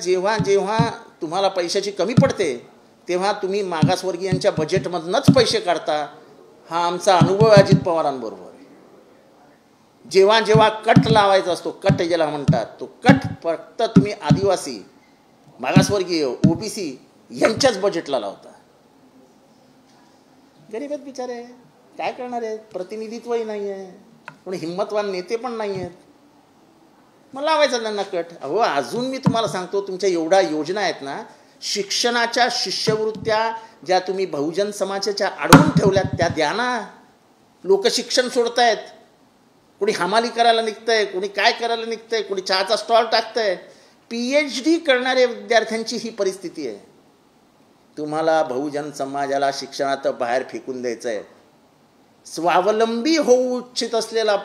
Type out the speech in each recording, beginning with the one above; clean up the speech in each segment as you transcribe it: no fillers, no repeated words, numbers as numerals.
जेव्हा जेव्हा तुम्हाला पैशाची कमी पडते तेव्हा तुम्ही मागासवर्गीयांच्या बजेटमधूनच पैसे काढता. हा आमचा अनुभव आहे अजित पवारांबरोबर. जेव्हा जेव्हा कट लावायचा असतो, कट ज्याला म्हणतात, तो कट फक्त तुम्ही आदिवासी, मागासवर्गीय, ओबीसी यांच्याच बजेटला लावता. गरीब आहेत बिचारे, काय करणार आहेत, प्रतिनिधित्वही नाही आहे, कोणी हिंमतवान नेते पण नाही आहेत, मग लावायचं त्यांना कट. अहो अजून मी तुम्हाला सांगतो, तुमच्या एवढ्या योजना आहेत ना, शिक्षणाच्या शिष्यवृत्त्या ज्या तुम्ही बहुजन समाजाच्या अडवून ठेवल्यात त्या द्या ना. लोक शिक्षण सोडतायत, कोणी हमाली करायला निघतंय, कोणी काय करायला निघतंय, कोणी चहाचा स्टॉल टाकतंय. PhD करणाऱ्या विद्यार्थ्यांची ही परिस्थिती आहे. तुम्हाला बहुजन समाजाला शिक्षणात बाहेर फेकून द्यायचं आहे. स्वावलंबी होऊ इच्छित असलेला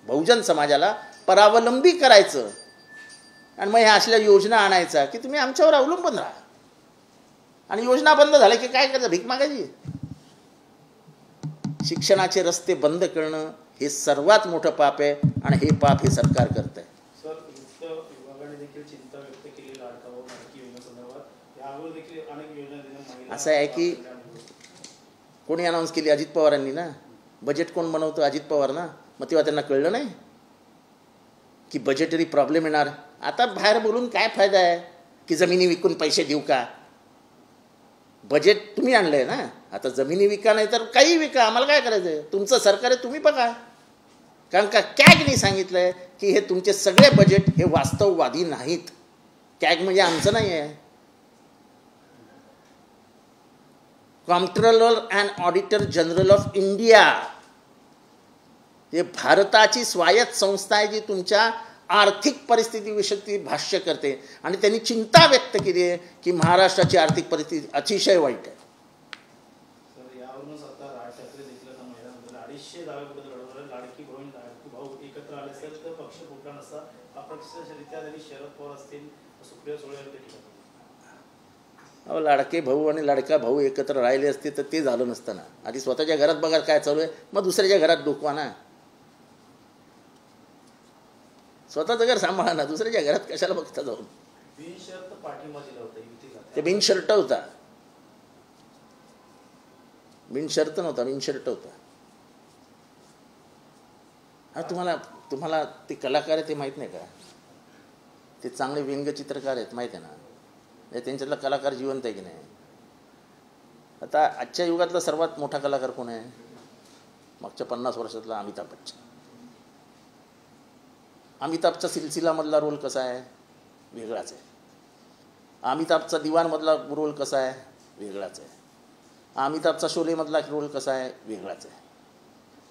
बहुजन समाजाला परावलंबी करायचं आणि मग ह्या असल्या योजना आणायचा की तुम्ही आमच्यावर अवलंबून राहा. आणि योजना बंद झाल्या की काय करायचं, भीक मागायची. शिक्षणाचे रस्ते बंद करणं हे सर्वात मोठं पाप आहे आणि हे पाप हे सरकार करत आहे. सर, वित्त विभागाने देखील चिंता व्यक्त केली लाडका भाऊ लाडकी योजनेसंदर्भात. यावर देखील अनेक योजना असं आहे की कोणी अनाऊन्स केली, अजित पवारांनी ना. बजेट कोण बनवतं, अजित पवार ना. मग तेव्हा त्यांना कळलं नाही की बजेटरी प्रॉब्लेम येणार. आता बाहेर बोलून काय फायदा आहे की जमिनी विकून पैसे देऊ का. बजेट तुम्ही आणलं आहे ना, आता जमिनी विका नाही तर काही विका, आम्हाला काय करायचं आहे, तुमचं सरकार आहे, तुम्ही बघा. कारण का कॅगने सांगितलं आहे की हे तुमचे सगळे बजेट हे वास्तववादी नाहीत. कॅग म्हणजे आमचं नाही आहे. Comptroller and auditor general of India हे भारताची स्वायत्त संस्था आहे जी तुमच्या आर्थिक परिस्थितीविषयी भाष्य करते. आणि त्यांनी चिंता व्यक्त केली आहे की महाराष्ट्राची आर्थिक परिस्थिती अतिशय वाईट आहे. सर, यावरूनच आता राज ठाकरे देखील आता महिलांबद्दल 250 दाव्याबद्दल लढवणार. लाडकी बहीण लाडकी भाऊ एकत्र आले असेल तर पक्ष फुटला नसता. अप्रत्यक्षरित्या त्यांनी शरद पवार असतील, सुप्रिया सुळे देखील. अहो लाडके भाऊ आणि लाडका भाऊ एकत्र राहिले असते तर ते झालं नसतं ना. आधी स्वतःच्या घरात बघा काय चालू आहे, मग दुसऱ्याच्या घरात डोकवा ना. स्वतःचं घर सांभाळा ना, दुसऱ्याच्या घरात कशाला बघता जाऊन. बिनशर्त पाठिंबा दिला होता युतीला. ते बिनशर्ट होता, बिनशर्त नव्हता, बिनशर्ट होता. हा तुम्हाला ते कलाकार आहे ते माहीत नाही का. ते चांगले व्यंगचित्रकार आहेत माहीत आहे ना. त्यांच्यातला कलाकार जिवंत आहे की नाही. आता आजच्या युगातला सर्वात मोठा कलाकार कोण आहे, मागच्या 50 वर्षातला अमिताभ बच्चन. अमिताभचा सिलसिलामधला रोल कसा आहे, वेगळाच आहे. अमिताभचा दिवाणमधला रोल कसा आहे, वेगळाच आहे. अमिताभचा शोलेमधला रोल कसा आहे, वेगळाच आहे.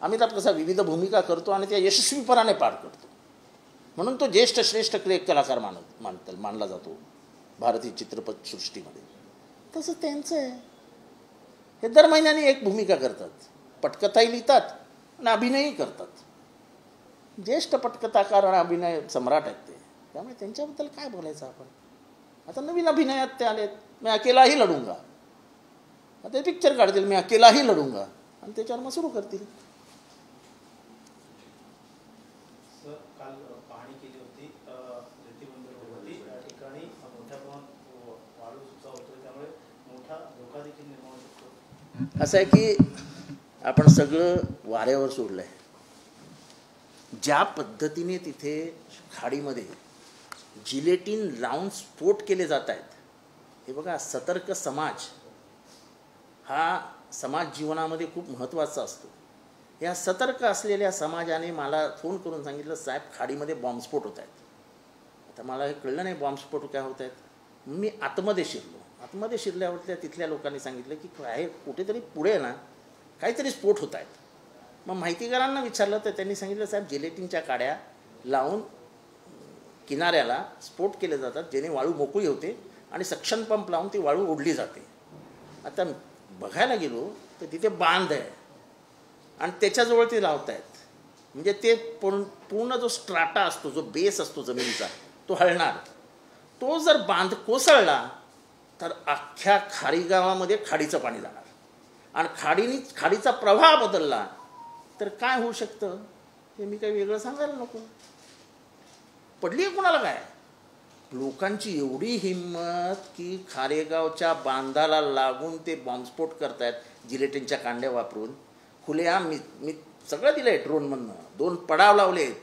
अमिताभ कसा विविध भूमिका करतो आणि त्या यशस्वीपणाने पार करतो, म्हणून तो ज्येष्ठ श्रेष्ठ कलाकार मानला जातो भारतीय चित्रपट सृष्टीमध्ये. तसं त्यांचं आहे. हे दर महिन्याने एक भूमिका करतात, पटकथाही लिहितात आणि अभिनयही करतात. ज्येष्ठ पटकथाकार आणि अभिनय सम्राट आहेत ते. त्यामुळे त्यांच्याबद्दल काय बोलायचं आपण. आता नवीन अभिनयात ते आलेत, मी अकेलाही लढूंगा. आता पिक्चर काढतील मी अकेलाही लढूंगा आणि त्याच्यावर मग सुरू करतील. सर, काल पाहणी केली होती रेतीबंदरवरती. या ठिकाणी मोठ्या प्रमाणात वाळू उपसा होतो, त्यामुळे मोठा धोका देखील निर्माण होतो. असं आहे की आपण सगळं वाऱ्यावर सोडलं आहे. ज्या पद्धतीने तिथे खाडीमध्ये जिलेटिन लावून स्फोट केले जात आहेत, हे बघा. सतर्क समाज हा समाज जीवनामध्ये खूप महत्त्वाचा असतो. या सतर्क असलेल्या समाजाने मला फोन करून सांगितलं, साहेब खाडीमध्ये बॉम्बस्फोट होत आहेत. आता मला हे कळलं नाही बॉम्बस्फोट काय होत आहेत. मी आतमध्ये शिरलो. आतमध्ये शिरल्यावर तिथल्या लोकांनी सांगितलं की काय कुठेतरी पुढे ना काहीतरी स्फोट होत आहेत. मग माहितीगारांना विचारलं तर त्यांनी सांगितलं, साहेब जिलेटिनच्या काड्या लावून किनाऱ्याला स्फोट केले जातात, जेणे वाळू मोकळी होते आणि सक्शन पंप लावून ती वाळू ओढली जाते. आता बघायला गेलो तर तिथे बांध आहे आणि त्याच्याजवळ ते लावत आहेत. म्हणजे ते पूर्ण जो स्ट्राटा असतो, जो बेस असतो जमिनीचा, तो हलणार. तो जर बांध कोसळला तर अख्ख्या खाडी गावामध्ये खाडीचं पाणी जाणार आणि खाडीचा प्रवाह बदलला तर काय होऊ शकतं हे मी काही वेगळं सांगायला नको. पडली आहे कोणाला काय, लोकांची एवढी हिंमत की खारेगावच्या बांधाला लागून ते बॉम्बस्फोट करतायत जिलेटिनच्या कांड्या वापरून खुलेआम. मी सगळं दिलं आहे ड्रोनमधनं. 2 पडाव लावलेत,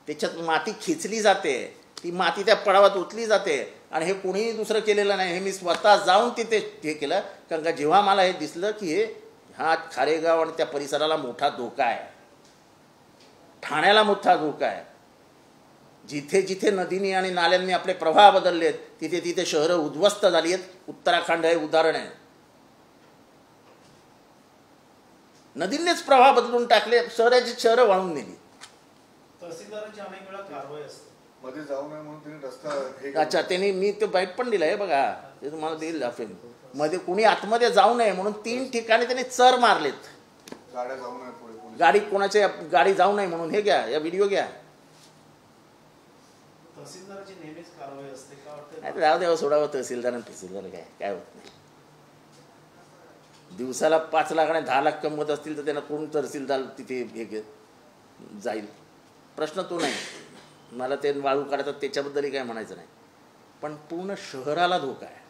त्याच्यात माती खेचली जाते, ती माती त्या पडावात ओतली जाते आणि हे कोणीही दुसरं केलेलं नाही. हे मी स्वतः जाऊन तिथे हे केलं, कारण का जेव्हा मला हे दिसलं की हा खारेगाव आणि त्या परिसराला मोठा धोका आहे, ठाण्याला मोठा धोका आहे. जिथे जिथे नदीनी आणि नाल्यांनी आपले प्रवाह बदललेत तिथे तिथे शहरं उद्ध्वस्त झाली आहेत. उत्तराखंड हे उदाहरण आहे. नदींनीच प्रवाह बदलून टाकले, शहरं वाहून नेली. तहसीलदारांची अनेक वेळा कारवाई असते मध्ये जाऊ नये म्हणून त्यांनी रस्ता अच्छा, त्यांनी मी ते बाईट पण दिलं आहे बघा, ते तुम्हाला देईल दाफेल. मध्ये कुणी आतमध्ये जाऊ नये म्हणून 3 ठिकाणी त्यांनी चर मारलेत. गाड्या जाऊ नये पुढे, गाडी कोणाच्या गाडी जाऊ नये म्हणून. हे घ्या, या व्हिडिओ घ्या. तहसीलदाराची नेहमीच कारवाई असते का वाटतं? आता जाऊ द्यावं, सोडावं तहसीलदार आणि तहसीलदार, काय होत नाही. दिवसाला 5 लाख आणि 10 लाख कमवत असतील तर त्यांना कोण तहसीलदार तिथे हे जाईल? प्रश्न तो नाही. मला ते वाळू काढतात त्याच्याबद्दलही काय म्हणायचं नाही, पण पूर्ण शहराला धोका आहे.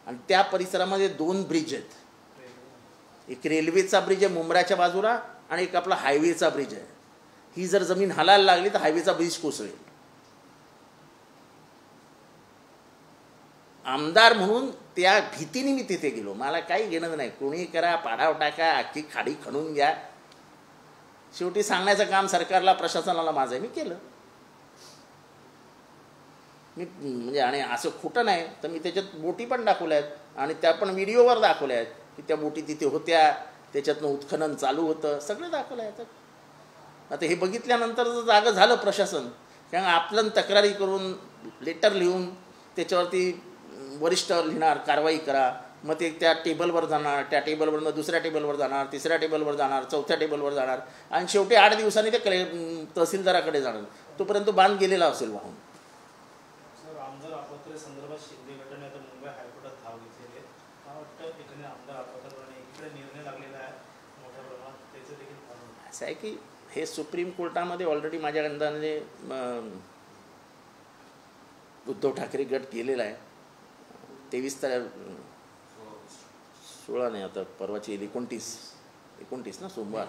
आणि त्या परिसरामध्ये 2 ब्रिज आहेत. एक रेल्वेचा ब्रिज आहे मुंब्राच्या बाजूला आणि एक आपला हायवेचा ब्रिज आहे. ही जर जमीन हलायला लागली तर हायवेचा ब्रिज कोसळेल. आमदार म्हणून त्या भीतीने मी तिथे गेलो. मला काही घेणं नाही, कोणी करा, पाडाव टाका, अख्खी खाडी खणून घ्या, शेवटी सांगण्याचं काम सरकारला, प्रशासनाला माझं आहे. मी केलं. मी म्हणजे आणि असं खोटं नाही तर मी त्याच्यात बोटी पण दाखवल्या आहेत आणि त्या पण व्हिडिओवर दाखवल्या आहेत की त्या बोटी तिथे होत्या, त्याच्यातनं उत्खनन चालू होतं, सगळं दाखवलं आहे. आता हे बघितल्यानंतर जर जागं झालं प्रशासन, कारण आपलं तक्रारी करून लेटर लिहून त्याच्यावरती वरिष्ठ लिहिणार, कारवाई करा, मग ते त्या टेबलवर जाणार, त्या टेबलवरनं दुसऱ्या टेबलवर जाणार, तिसऱ्या टेबलवर जाणार, चौथ्या टेबलवर जाणार आणि शेवटी 8 दिवसांनी ते तहसीलदाराकडे जाणार. तोपर्यंत बांध गेलेला असेल वाहून. सर, आमदार आपत्रे संदर्भात शिंदे गटाने आता मुंबई हायकोर्टात धाव घेतलेली आहे. मला वाटतं एखाद्या आमदार आपत्रे इकडे निर्णय लागलेला आहे मोठ्या प्रमाणात, त्याचं देखील कारण असं आहे की हे सुप्रीम कोर्टामध्ये ऑलरेडी माझ्या अंदाजाने उद्धव ठाकरे गट गेलेला आहे. 23 16 नाही, आता परवाची 29 ना, सोमवार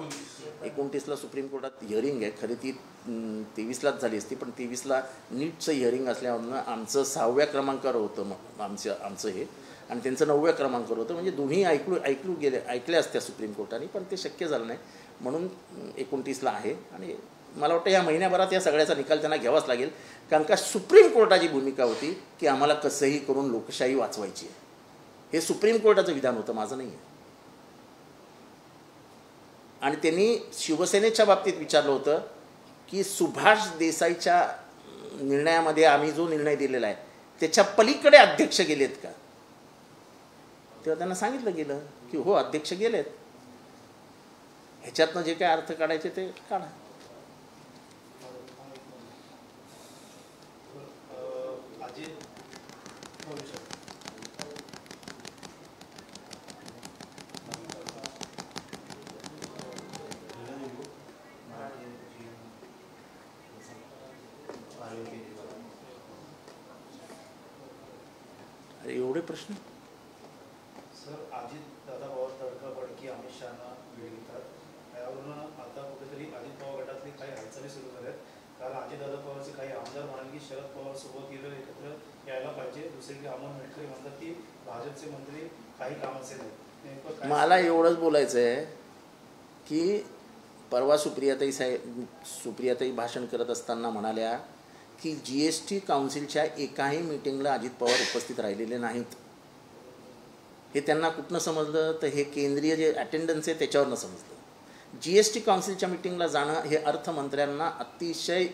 29ला सुप्रीम कोर्टात हिअरिंग आहे. खरी ती 23लाच झाली असती, पण 23ला नीटचं हिअरिंग असल्यामुळं आमचं 6व्या क्रमांकावर होतं. मग आमचं हे आणि त्यांचं 9व्या क्रमांकावर होतं. म्हणजे दोन्ही ऐकल्या असत्या सुप्रीम कोर्टाने, पण ते शक्य झालं नाही म्हणून 29ला आहे. आणि मला वाटतं या महिन्याभरात या सगळ्याचा निकाल त्यांना घ्यावाच लागेल, कारण का सुप्रीम कोर्टाची भूमिका होती की आम्हाला कसंही करून लोकशाही वाचवायची आहे. हे सुप्रीम कोर्टाचं विधान होतं, माझं नाही आहे. आणि त्यांनी शिवसेनेच्या बाबतीत विचारलं होतं की सुभाष देसाईच्या निर्णयामध्ये आम्ही जो निर्णय दिलेला आहे त्याच्या पलीकडे अध्यक्ष गेलेत का? तेव्हा त्यांना सांगितलं गेलं की हो, अध्यक्ष गेलेत. ह्याच्यातनं जे काय अर्थ काढायचे ते काढा. अरे एवढे प्रश्न. सर, अजित दादा पवार तडकाफडकी अमित शहाना वेळ घेतात. त्यावरून आता कुठेतरी अजित पवार गटातली काही हालचाली सुरू झाल्यात. कारण अजित दादा पवारचे काही आमदार म्हणाले की शरद पवार सोबत एकत्र यायला पाहिजे. दुसरीकडे अमोल मेटकरी म्हणतात की भाजपचे मंत्री काही कामाचे नाही. मला एवढंच बोलायचं आहे की परवा सुप्रियाताई भाषण करत असताना म्हणाल्या की GST काउन्सिलच्या एकाही मीटिंगला अजित पवार उपस्थित राहिलेले नाहीत. हे त्यांना कुठनं समजलं तर हे केंद्रीय जे अटेंडन्स आहे त्याच्यावरनं समजलं. GST काउन्सिलच्या मीटिंगला जाणं हे अर्थमंत्र्यांना अतिशय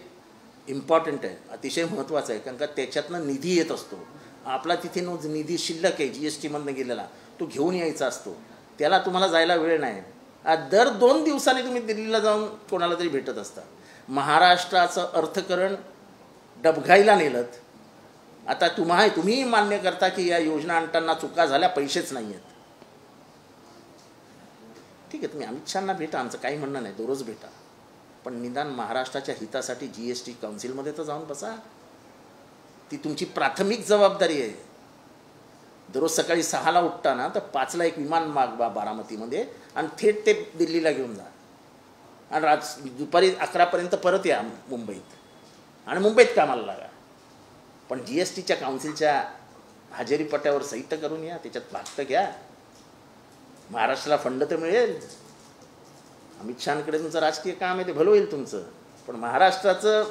इम्पॉर्टंट आहे, अतिशय महत्त्वाचं आहे, कारण का त्याच्यातनं निधी येत असतो. आपला तिथे निधी शिल्लक आहे GSTमधनं गेलेला, तो घेऊन यायचा असतो. त्याला तुम्हाला जायला वेळ नाही. दर 2 दिवसांनी तुम्ही दिल्लीला जाऊन कोणाला तरी भेटत असता. महाराष्ट्राचं अर्थकरण डबघाईला नेलं. आता तुम्ही मान्य करता की या योजना आणताना चुका झाल्या, पैसेच नाही आहेत. ठीक आहे, तुम्ही अमित शहांना भेटा, आमचं काही म्हणणं नाही, दररोज भेटा, पण निदान महाराष्ट्राच्या हितासाठी GST काउन्सिलमध्ये तर जाऊन बसा. ती तुमची प्राथमिक जबाबदारी आहे. दररोज सकाळी 6ला उठताना तर 5ला एक विमान मागवा बारामतीमध्ये आणि थेट ते दिल्लीला घेऊन जा आणि दुपारी 11पर्यंत परत या मुंबईत आणि मुंबईत कामाला लागा. पण GSTच्या काउन्सिलच्या हजेरी पट्ट्यावर सही तर करून या, त्याच्यात भाग तर घ्या. महाराष्ट्राला फंड तर मिळेल. अमित शहाकडे तुमचं राजकीय काम आहे, ते भलं होईल तुमचं, पण महाराष्ट्राचं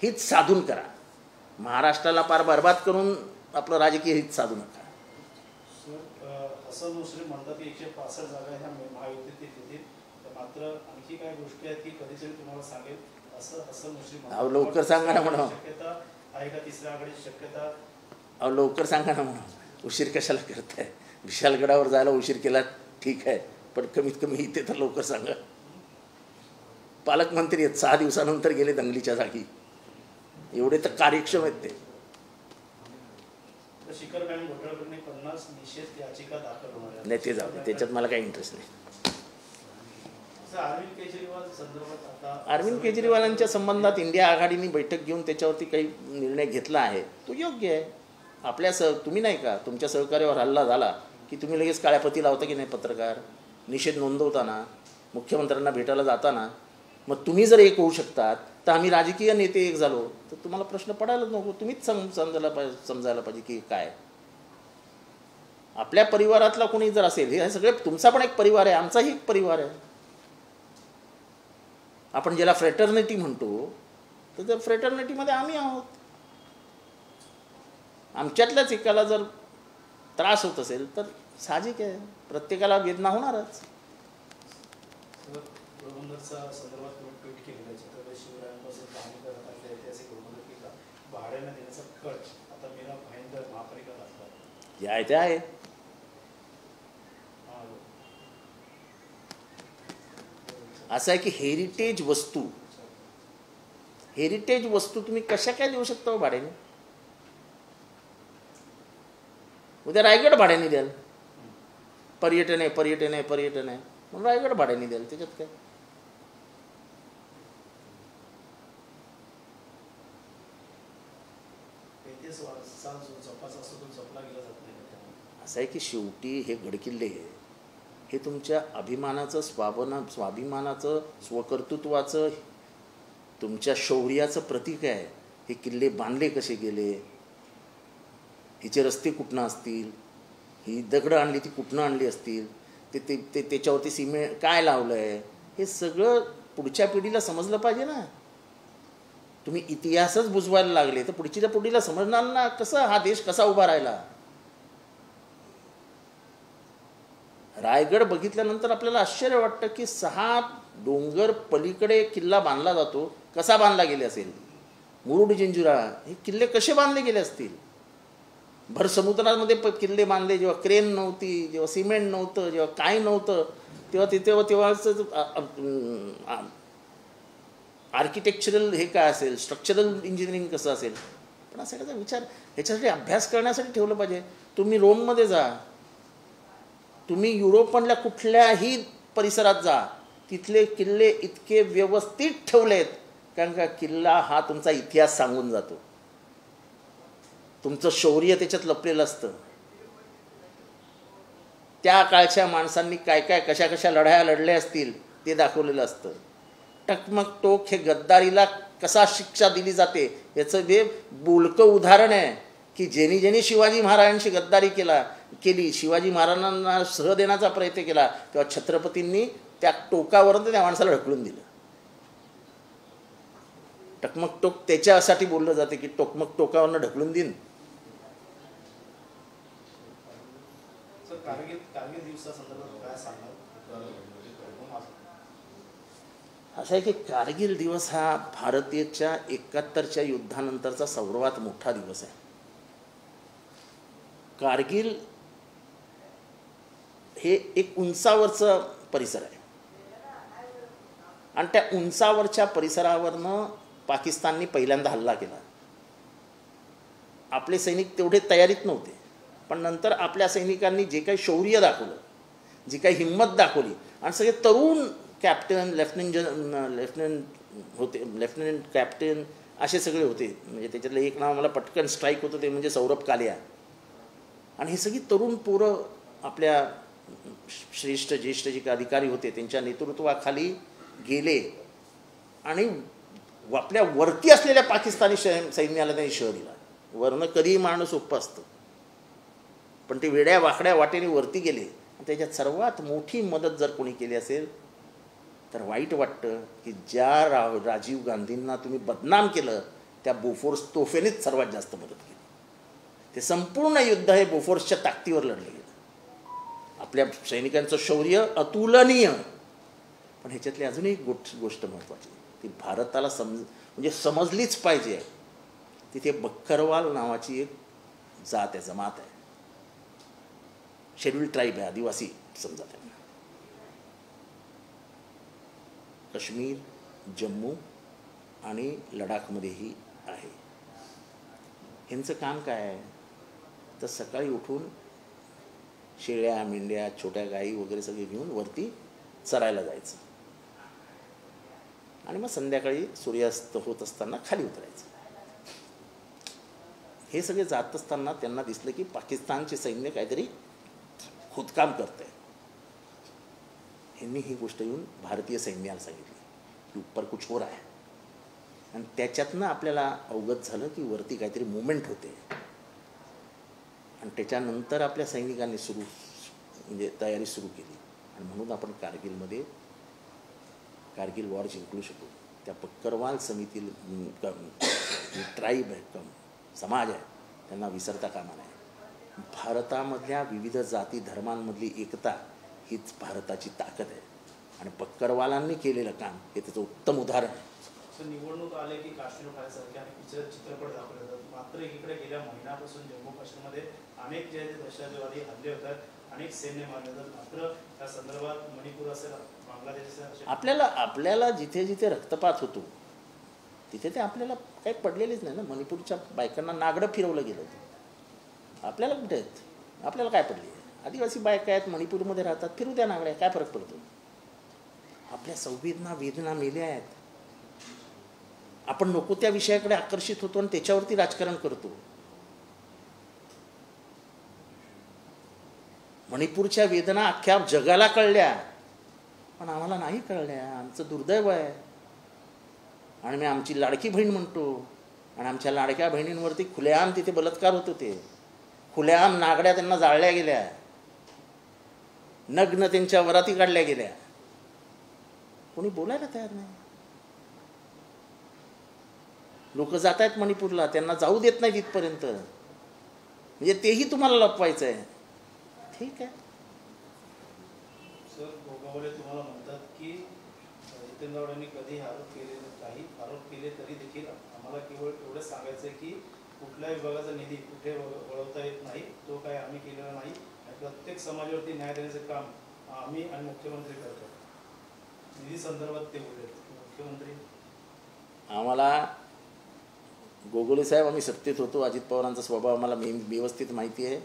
हित साधून करा. महाराष्ट्राला पार बरबाद करून आपलं राजकीय हित साधू नका. असं मुस्लिम म्हणतात की 165 जागा ह्या महायुतीत येतील, मात्र आणखी काय गोष्टी आहेत की कधीतरी तुम्हाला सांगेल असं मुस्लिम अहो लवकर सांगा ना म्हणा. शक्यता आहे का तिसऱ्या आघाडीची शक्यता? अहो लवकर सांगा ना म्हणा. उशीर कशाला करताय? विशालगडावर जायला उशीर केला ठीक आहे, पण कमीत कमी इथे तर लवकर सांगा. पालकमंत्री आहेत, 6 दिवसानंतर गेले दंगलीच्या जागी. एवढे तर कार्यक्षम आहेत ते. शिखर बँक घोटाळ्याप्रकरणी 50 निषेध याचिका दाखल होणार आहे. नाही ते जाऊ दे, त्याच्यात मला काही इंटरेस्ट नाही. अरविंद केजरीवाल संदर्भात आता अरविंद केजरीवालांच्या संबंधात इंडिया आघाडीने बैठक घेऊन त्याच्यावरती काही निर्णय घेतला आहे, तो योग्य आहे. आपल्या तुम्ही नाही का, तुमच्या सहकार्यावर हल्ला झाला की तुम्ही लगेच काळ्यापती लावता की नाही पत्रकार, निषेध नोंदवताना, मुख्यमंत्र्यांना भेटायला जाताना. मग तुम्ही जर एक होऊ शकतात तर आम्ही राजकीय नेते एक झालो तर तुम्हाला प्रश्न पडायलाच नको. तुम्हीच समजायला पाहिजे की काय. आपल्या परिवारातला कोणी जर असेल, हे सगळे तुमचा पण एक परिवार आहे, आमचाही एक परिवार आहे. आपण ज्याला फ्रेटर्निटी म्हणतो तर त्या फ्रेटर्निटीमध्ये आम्ही आहोत. आमच्यातल्याच एकाला जर त्रास होत असेल तर साहजिक आहे, प्रत्येकाला वेदना होणारच. संदर्भात ट्विट केलेलं छत्रपती शिवरायांपासून पाहणी करत असलेल्या ऐतिहासिक रोमंदकीला भाड्याने देण्याचा कट आता मीरा भाईंदर महापालिका घातला. जे आहे ते आहे. असं आहे की हेरिटेज वस्तू तुम्ही कशा काय देऊ शकता भाड्याने? उद्या रायगड भाड्याने द्याल. पर्यटन आहे म्हणून रायगड भाड्याने द्याल, त्याच्यात काय. असं आहे की शेवटी हे गडकिल्ले हे तुमच्या अभिमानाचं, स्वाभिमानाचं, स्वकर्तृत्वाचं, तुमच्या शौर्याचं प्रतीक आहे. हे किल्ले बांधले कसे गेले, हिचे रस्ते कुठनं असतील, ही दगडं आणली ती कुठनं आणली असतील, ते त्याच्यावरती सिमेंट काय लावलं आहे, हे सगळं पुढच्या पिढीला समजलं पाहिजे ना. तुम्ही इतिहासच बुजवायला लागले तर पुढच्या पिढीला समजणार ना कसं हा देश कसा उभा राहिला. रायगड बघितल्यानंतर आपल्याला आश्चर्य वाटतं की 6 डोंगर पलीकडे किल्ला बांधला जातो. कसा बांधला गेले असेल? मुरुड जंजिरा हे किल्ले कसे बांधले गेले असतील? भर समुद्रामध्ये किल्ले बांधले, जेव्हा क्रेन नव्हती, जेव्हा सिमेंट नव्हतं, जेव्हा काय नव्हतं, तेव्हाच आर्किटेक्चरल हे काय असेल, स्ट्रक्चरल इंजिनिअरिंग कसं असेल. पण असा त्याचा विचार ह्याच्यासाठी अभ्यास करण्यासाठी ठेवलं पाहिजे. तुम्ही रोममध्ये जा, तुम्ही युरोपमधल्या कुठल्याही परिसरात जा, तिथले किल्ले इतके व्यवस्थित ठेवलेत कारण का किल्ला हा तुमचा इतिहास सांगून जातो. तुमचं शौर्य त्याच्यात लपलेलं असतं. त्या काळच्या माणसांनी काय काय कशा लढाया लढल्या असतील ते दाखवलेलं असतं. टकमक टोक हे गद्दारीला कसा शिक्षा दिली जाते याचं हे बोलकं उदाहरण आहे की ज्यांनी शिवाजी महाराजांशी गद्दारी केली, शिवाजी महाराजांना सह देण्याचा प्रयत्न केला, तेव्हा छत्रपतींनी त्या टोकावरून त्या माणसाला ढकलून दिलं. टकमक टोक त्याच्यासाठी बोललं जाते की टोकमक टोकावरनं ढकलून देईन. असं आहे की कारगिल दिवस हा भारतीयच्या 71च्या युद्धानंतरचा सर्वात मोठा दिवस आहे. कारगिल हे एक उंचावरचं परिसर आहे आणि त्या उंचावरच्या परिसरावरनं पाकिस्तानने पहिल्यांदा हल्ला केला. आपले सैनिक तेवढे तयारीत नव्हते, पण नंतर आपल्या सैनिकांनी जे काही शौर्य दाखवलं, जी काही हिंमत दाखवली आणि सगळे तरुण कॅप्टन, लेफ्टनंट कॅप्टन असे सगळे होते. म्हणजे त्याच्यातलं एक नाव मला पटकन स्ट्राईक होतं ते म्हणजे सौरभ कालिया. आणि हे सगळी तरुण पोरं आपल्या श्रेष्ठ ज्येष्ठ जे अधिकारी होते त्यांच्या नेतृत्वाखाली गेले आणि आपल्या वरती असलेल्या पाकिस्तानी सैन्याला त्यांनी शह दिला. वरनं कधीही माणूस सोपं असतं, पण ते वेड्या वाकड्या वाटेने वरती गेले. त्याच्यात सर्वात मोठी मदत जर कोणी केली असेल तर वाईट वाटतं की ज्या राजीव गांधींना तुम्ही बदनाम केलं त्या बोफोर्स तोफेनेच सर्वात जास्त मदत केली. ते संपूर्ण युद्ध हे बोफोर्सच्या ताकदीवर लढलं गेलं. आपल्या सैनिकांचं शौर्य अतुलनीय. पण ह्याच्यातली अजून एक गोष्ट महत्त्वाची ती भारताला म्हणजे समजलीच पाहिजे. तिथे बक्करवाल नावाची एक जात आहे, जमात आहे, शेड्यूल ट्राईब आहे, आदिवासी समजा त्यांना. काश्मीर, जम्मू आणि लडाखमध्येही आहे. ह्यांचं काम काय आहे तर सकाळी उठून शेळ्या, मेंढ्या, छोट्या गाई वगैरे सगळे घेऊन वरती चरायला जायचं आणि मग संध्याकाळी सूर्यास्त होत असताना खाली उतरायचं. हे सगळे जात असताना त्यांना दिसलं की पाकिस्तानचे सैन्य काहीतरी खोदकाम करत आहे. ह्यांनी ही गोष्ट येऊन भारतीय सैन्याला सांगितली की ऊपर कुछ हो रहा है. आणि त्याच्यातनं आपल्याला अवगत झालं की वरती काहीतरी मुवमेंट होते. आणि त्याच्यानंतर आपल्या सैनिकांनी म्हणजे तयारी सुरू केली. आणि म्हणून आपण कारगिल वॉर जिंकू शकू. त्या बक्करवाल समिती ट्राईब आहे, समाज आहे, त्यांना विसरता कामा नये. भारतामधल्या विविध जाती धर्मांमधली एकता हीच भारताची ताकद आहे. आणि बक्करवालांनी केलेलं काम हे त्याचं उत्तम उदाहरण आहे. निवडणूक आले की काश्मीर फायरसारखे अनेक चित्रपट दाखवले जातात. मात्र इकडे गेल्या महिन्यापासून जम्मू काश्मीरमध्ये अनेक जे दहशतवादी हल्ले होतात, अनेक सैन्य मारले जातात. मात्र त्या संदर्भात मणिपूर असेल, बांगलादेश असेल, आपल्याला जिथे जिथे रक्तपात होतो तिथे ते आपल्याला काही पडलेलेच नाही ना. मणिपूरच्या बायकांना नागडं फिरवलं गेलं होतं. आपल्याला कुठे आहेत? आपल्याला काय पडली आहे? आदिवासी बायका आहेत, मणिपूरमध्ये राहतात, फिरू द्या नागड्या, काय फरक पडतो? आपल्या संवेदना वेदना मेल्या आहेत. आपण नको त्या विषयाकडे आकर्षित होतो आणि त्याच्यावरती राजकारण करतो. मणिपूरच्या वेदना अख्ख्या जगाला कळल्या पण आम्हाला नाही कळल्या. आमचं दुर्दैव आहे. आणि मी आमची लाडकी बहीण म्हणतो आणि आमच्या लाडक्या बहिणींवरती खुलेआम तिथे बलात्कार होत होते. खुलेआम नागड्या त्यांना जाळल्या गेल्या, नग्न त्यांच्या वराती काढल्या गेल्या. कोणी बोलायला तयार नाही. लोक जात आहेत मणिपूरला, त्यांना जाऊ देत नाही तिथपर्यंत. म्हणजे तेही तुम्हाला लपवायचं आहे. ठीक आहे. सर, गोगावले तुम्हाला म्हणतात की जितेंद्र आव्हाडांनी कधी आरोप केले तरी देखील आम्हाला केवळ एवढंच सांगायचं आहे की कुठल्या विभागाचा निधी कुठे वळवता येत नाही, तो काय आम्ही केलेला नाही. प्रत्येक समाजावरती न्याय देण्याचं काम आम्ही आणि मुख्यमंत्री करतो. निधी संदर्भात ते बोलले मुख्यमंत्री. आम्हाला गोगोले साहेब, आम्ही सत्तेत होतो. अजित पवारांचा स्वभाव आम्हाला व्यवस्थित माहिती आहे.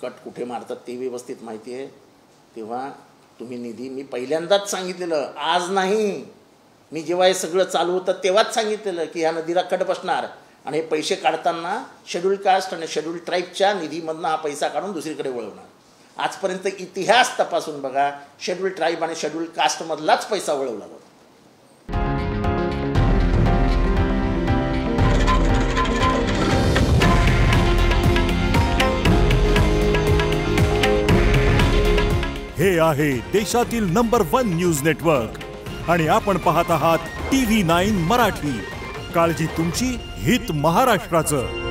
कट कुठे मारतात ते व्यवस्थित माहिती आहे. तेव्हा तुम्ही निधी, मी पहिल्यांदाच सांगितलेलं, आज नाही, मी जेव्हा हे सगळं चालू होतं तेव्हाच सांगितलेलं की ह्या नदीला कट बसणार आणि हे पैसे काढताना शेड्यूल कास्ट आणि शेड्यूल ट्राईबच्या निधीमधनं हा पैसा काढून दुसरीकडे वळवणार. आजपर्यंत इतिहास तपासून बघा, शेड्यूल ट्राईब आणि शेड्यूल कास्टमधलाच पैसा वळवला जातो. हे आहे देशातील नंबर 1 न्यूज नेटवर्क आणि आपण पाहत आहात TV9 मराठी. काळजी तुमची, हित महाराष्ट्राचं.